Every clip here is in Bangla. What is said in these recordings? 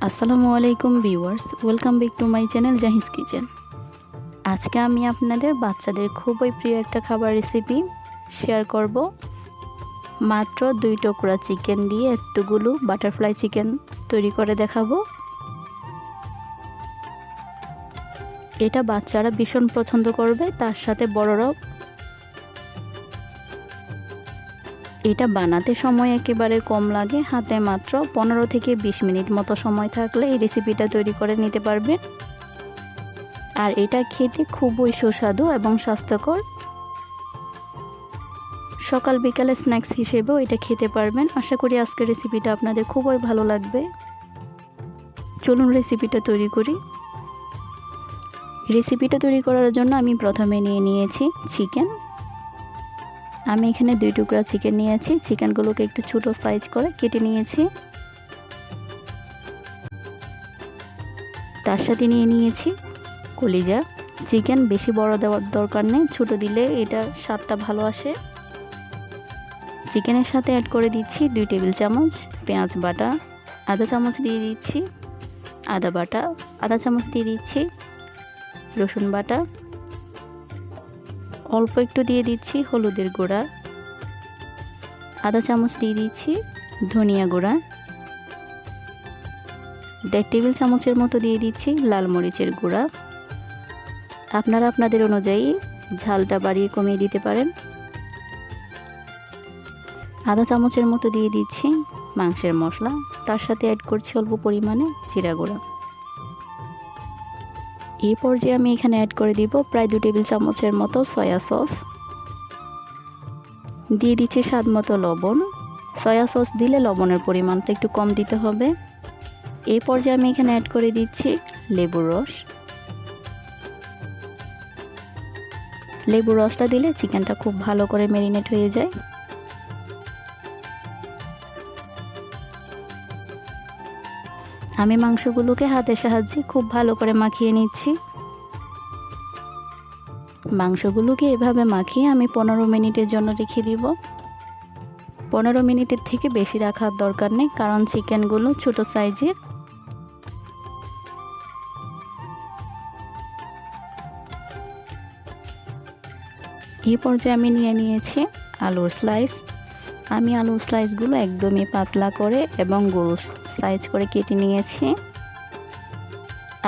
আসসালামু আলাইকুম viewers, welcome back to my channel Jahi's kitchen. আজকে আমি আপনাদের বাচ্চাদের খুবই প্রিয় একটা খাবার রেসিপি শেয়ার করব। মাত্র 2 টুকরা চিকেন দিয়ে এতগুলো বাটারফ্লাই চিকেন তৈরি করে দেখাবো। এটা বাচ্চারা ভীষণ পছন্দ করবে, তার সাথে বড়রাও। এটা বানাতে সময় একেবারে কম লাগে, হাতে মাত্র 15 থেকে 20 মিনিট মতো সময় থাকলে এই রেসিপিটা তৈরি করে নিতে পারবে। আর এটা খেতে খুবই সুস্বাদু এবং স্বাস্থ্যকর। সকাল বিকালে স্ন্যাক্স হিসেবেও এটা খেতে পারবেন। আশা করি আজকের রেসিপিটা আপনাদের খুবই ভালো লাগবে। চলুন রেসিপিটা তৈরি করি। রেসিপিটা তৈরি করার জন্য আমি প্রথমে নিয়েছি চিকেন। আমি এখানে 2 টুকরা চিকেন নিয়েছি। চিকেনগুলোকে একটু ছোট সাইজ করে কেটে নিয়েছি। তার সাথে নিয়েছি কলিজা। চিকেন বেশি বড় দেওয়ার দরকার নেই, ছোট দিলে এটা স্বাদটা ভালো আসে। চিকেনের সাথে অ্যাড করে দিচ্ছি 2 টেবিল চামচ পেঁয়াজ বাটা, আধা চামচ দিয়ে দিচ্ছি আদা বাটা, আধা চামচ দিয়ে দিচ্ছি রসুন বাটা, অল্প একটু দিয়ে দিচ্ছি হলুদের গুঁড়া, আধা চামচ দিয়ে দিচ্ছি ধনিয়া গুঁড়া, 1.5 টেবিল চামচের মতো দিয়ে দিচ্ছি লাল মরিচের গুঁড়া। আপনারা আপনাদের অনুযায়ী ঝালটা বাড়িয়ে কমিয়ে দিতে পারেন। আধা চামচের মতো দিয়ে দিচ্ছি মাংসের মশলা, তার সাথে অ্যাড করছি অল্প পরিমাণে জিরা গুঁড়া। এই পর্যায়ে আমি এখানে অ্যাড করে দিব প্রায় 2 টেবিল চামচের মতো সয়া সস। দিয়ে দিচ্ছি স্বাদ মতো লবণ। সয়া সস দিলে লবণের পরিমাণটা একটু কম দিতে হবে। এই পর্যায়ে আমি এখানে অ্যাড করে দিচ্ছি লেবুর রস। লেবুর রসটা দিলে চিকেনটা খুব ভালো করে ম্যারিনেট হয়ে যায়। আমি মাংসগুলোকে হাতের সাহায্যে খুব ভালো করে মাখিয়ে নিচ্ছি। মাংসগুলোকে এভাবে মাখিয়ে আমি 15 মিনিটের জন্য রেখে দিব। 15 মিনিটের থেকে বেশি রাখার দরকার নেই, কারণ চিকেনগুলো ছোট সাইজের। এই পর্যায়ে আমি নিয়েছি আলুর স্লাইস। আমি আলুর স্লাইসগুলো একদমই পাতলা করে এবং গোল সাইজ করে কেটে নিয়েছি।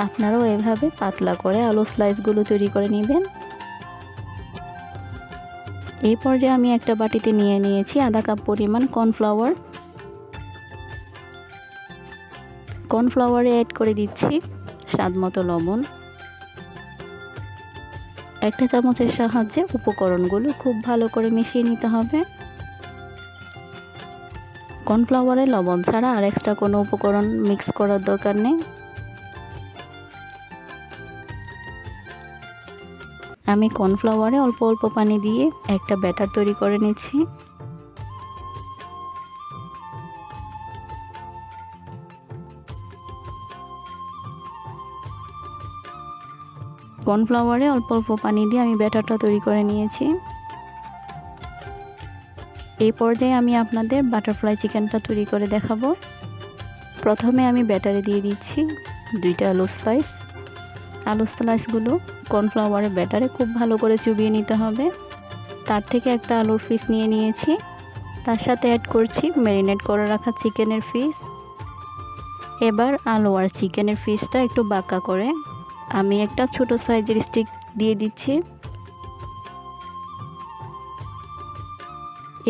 আপনারাও এভাবে পাতলা করে আলুর স্লাইসগুলো তৈরি করে নেবেন। এই পর্যায়ে আমি একটা বাটিতে নিয়েছি আধা কাপ পরিমাণ কর্নফ্লাওয়ার। কর্নফ্লাওয়ারে অ্যাড করে দিচ্ছি স্বাদ মতো লবণ। একটা চামচের সাহায্যে উপকরণগুলো খুব ভালো করে মিশিয়ে নিতে হবে। কর্নফ্লাওয়ারে লবণ ছাড়া আর এক্সট্রা কোনো উপকরণ মিক্স করার দরকার নেই। আমি কর্নফ্লাওয়ারে অল্প অল্প পানি দিয়ে একটা ব্যাটার তৈরি করে নিচ্ছি। কর্নফ্লাওয়ারে অল্প অল্প পানি দিয়ে আমি ব্যাটারটা তৈরি করে নিয়েছি। এই পর্যায়ে আমি আপনাদের বাটারফ্লাই চিকেনটা তৈরি করে দেখাবো। প্রথমে আমি ব্যাটারে দিয়ে দিচ্ছি 2টা আলু স্লাইস। আলু স্লাইসগুলো কর্নফ্লাওয়ারের ব্যাটারে খুব ভালো করে চুবিয়ে নিতে হবে। তার থেকে একটা আলুর পিস নিয়েছি। তার সাথে অ্যাড করছি ম্যারিনেট করে রাখা চিকেনের পিস। এবার আলু আর চিকেনের পিসটা একটু বাঁকা করে আমি একটা ছোট সাইজের স্টিক দিয়ে দিচ্ছি।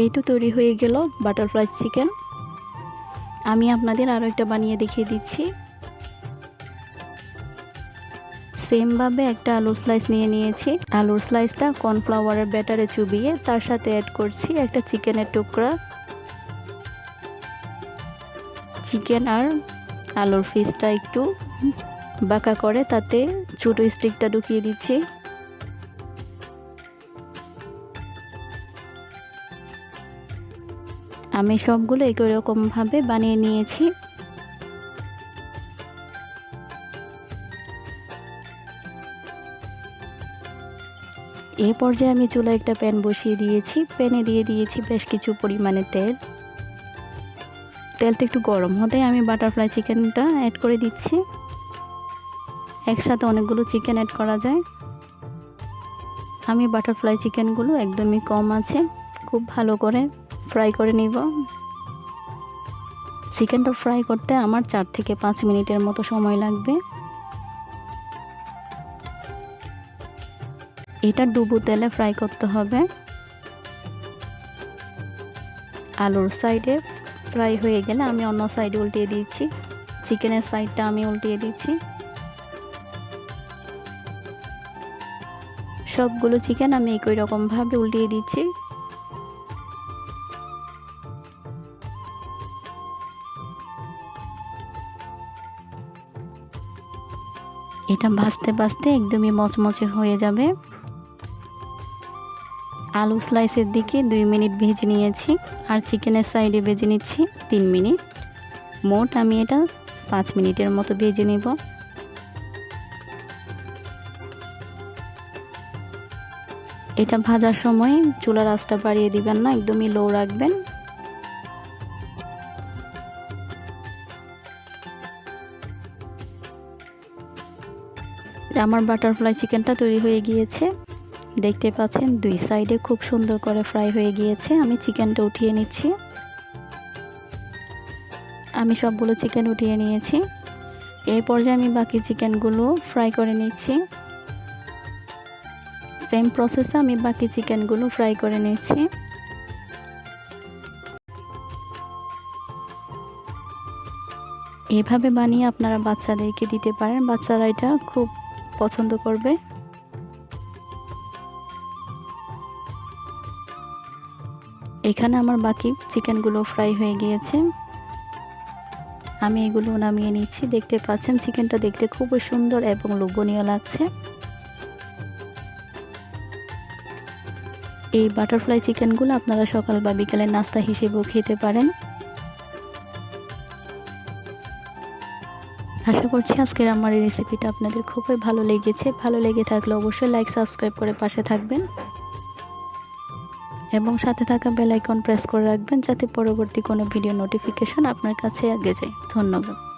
এই তো তৈরি হয়ে গেল বাটারফ্লাই চিকেন। আমি আপনাদের আরও একটা বানিয়ে দেখিয়ে দিচ্ছি। সেমভাবে একটা আলু স্লাইস নিয়েছি। আলুর স্লাইসটা কর্নফ্লাওয়ারের ব্যাটারে চুবিয়ে তার সাথে অ্যাড করছি একটা চিকেনের টুকরা। চিকেন আর আলুর পিসটা একটু বাঁকা করে তাতে ছোট স্টিকটা ঢুকিয়ে দিচ্ছি। আমি সবগুলো একই রকমভাবে বানিয়ে নিয়েছি। এই পর্যায়ে আমি চুলায় একটা প্যান বসিয়ে দিয়েছি। প্যানে দিয়ে দিয়েছি বেশ কিছু পরিমাণে তেল। তেলটা একটু গরম হতেই আমি বাটারফ্লাই চিকেনটা অ্যাড করে দিচ্ছি। একসাথে অনেকগুলো চিকেন অ্যাড করা যায়। আমি বাটারফ্লাই চিকেনগুলো একদমই কম আছে খুব ভালো করে ফ্রাই করে নিব। চিকেনটা ফ্রাই করতে আমার 4 থেকে 5 মিনিটের মতো সময় লাগবে। এটা ডুবো তেলে ফ্রাই করতে হবে। আলুর সাইডে ফ্রাই হয়ে গেলে আমি অন্য সাইডে উল্টিয়ে দিচ্ছি। চিকেনের সাইডটা আমি উল্টিয়ে দিচ্ছি। সবগুলো চিকেন আমি একই রকমভাবে উল্টিয়ে দিচ্ছি। এটা ভাজতে ভাজতে একদমই মচমচে হয়ে যাবে। আলু স্লাইসের দিকে 2 মিনিট ভেজে নিয়েছি আর চিকেনের সাইডে ভেজে নিচ্ছি 3 মিনিট। মোট আমি এটা 5 মিনিটের মতো ভেজে নেব। এটা ভাজার সময় চুলার আঁচটা বাড়িয়ে দিবেন না, একদমই লো রাখবেন। আমার বাটারফ্লাই চিকেনটা তৈরি হয়ে গিয়েছে। দেখতে পাচ্ছেন 2 সাইডে খুব সুন্দর করে ফ্রাই হয়ে গিয়েছে। আমি চিকেনটা উঠিয়ে নিচ্ছি। আমি সবগুলো চিকেন উঠিয়ে নিয়েছি। এই পর্যায়ে আমি বাকি চিকেনগুলো ফ্রাই করে নিচ্ছি। সেম প্রসেসে আমি বাকি চিকেনগুলো ফ্রাই করে নিচ্ছি। এভাবে বানিয়ে আপনারা বাচ্চাদেরকে দিতে পারেন, বাচ্চারা এটা খুব পছন্দ করবে। এখানে আমার বাকি চিকেনগুলো ফ্রাই হয়ে গিয়েছে। আমি এগুলো নামিয়ে নিচ্ছি। দেখতে পাচ্ছেন চিকেনটা দেখতে খুবই সুন্দর এবং লোভনীয় লাগছে। এই বাটারফ্লাই চিকেনগুলো আপনারা সকাল বা বিকেলের নাস্তা হিসেবেও খেতে পারেন। আশা করছি আজকের আমার এই রেসিপিটা আপনাদের খুবই ভালো লেগেছে। ভালো লেগে থাকলে অবশ্যই লাইক সাবস্ক্রাইব করে পাশে থাকবেন এবং সাথে থাকা বেল আইকন প্রেস করে রাখবেন যাতে পরবর্তী কোনো ভিডিও নোটিফিকেশন আপনার কাছে আগে যায়। ধন্যবাদ।